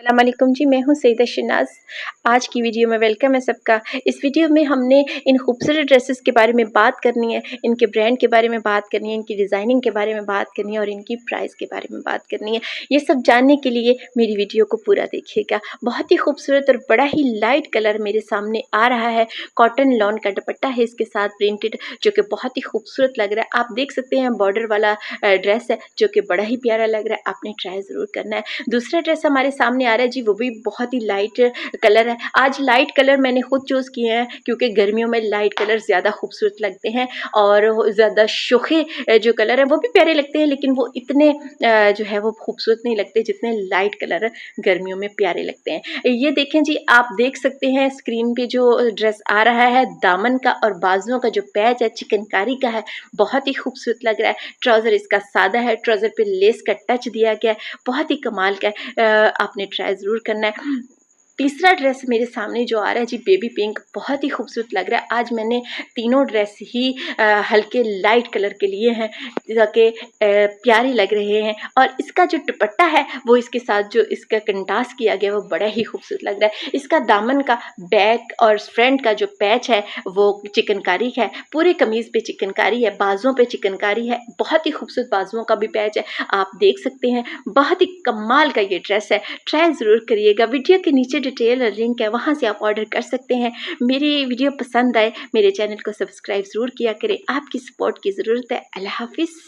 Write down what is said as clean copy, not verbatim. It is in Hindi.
अस्सलाम वालेकुम जी, मैं हूँ सईदा शनाज़। आज की वीडियो में वेलकम है सबका। इस वीडियो में हमने इन खूबसूरत ड्रेसेस के बारे में बात करनी है, इनके ब्रांड के बारे में बात करनी है, इनकी डिज़ाइनिंग के बारे में बात करनी है और इनकी प्राइस के बारे में बात करनी है। ये सब जानने के लिए मेरी वीडियो को पूरा देखिएगा। बहुत ही खूबसूरत और बड़ा ही लाइट कलर मेरे सामने आ रहा है। कॉटन लॉन का दुपट्टा है इसके साथ प्रिंटेड, जो कि बहुत ही खूबसूरत लग रहा है। आप देख सकते हैं बॉर्डर वाला ड्रेस है, जो कि बड़ा ही प्यारा लग रहा है। आपने ट्राई ज़रूर करना है। दूसरा ड्रेस हमारे सामने आ रहा है जी, वो भी बहुत ही लाइट कलर है। आज लाइट कलर मैंने खुद चूज़ किए हैं क्योंकि गर्मियों में लाइट कलर ज़्यादा खूबसूरत लगते हैं और ज़्यादा शोखे जो कलर हैं वो भी प्यारे लगते हैं, लेकिन वो इतने जो है वो खूबसूरत नहीं लगते जितने लाइट कलर गर्मियों में प्यारे लगते हैं। ये देखें जी, आप देख सकते हैं स्क्रीन पे जो ड्रेस आ रहा है, दामन का और बाजुओं का जो पैच है चिकनकारी का है, बहुत ही खूबसूरत लग रहा है। ट्राउज़र इसका सादा है, ट्राउज़र पे लेस का टच दिया गया है, बहुत ही कमाल का है। आपने ट्राई ज़रूर करना है। तीसरा ड्रेस मेरे सामने जो आ रहा है जी, बेबी पिंक, बहुत ही खूबसूरत लग रहा है। आज मैंने तीनों ड्रेस ही हल्के लाइट कलर के लिए हैं ताकि प्यारे लग रहे हैं। और इसका जो दुपट्टा है वो इसके साथ जो इसका कंट्रास्ट किया गया वो बड़ा ही खूबसूरत लग रहा है। इसका दामन का बैक और फ्रंट का जो पैच है वो चिकनकारी है, पूरे कमीज़ पे चिकनकारी है, बाजुओं पे चिकनकारी है, बहुत ही खूबसूरत बाजुओं का भी पैच है। आप देख सकते हैं बहुत ही कमाल का ये ड्रेस है। ट्राई ज़रूर करिएगा। वीडियो के नीचे डिटेल और लिंक है, वहाँ से आप ऑर्डर कर सकते हैं। मेरी वीडियो पसंद आए मेरे चैनल को सब्सक्राइब ज़रूर किया करें। आपकी सपोर्ट की ज़रूरत है। अल्लाह हाफ़िज़।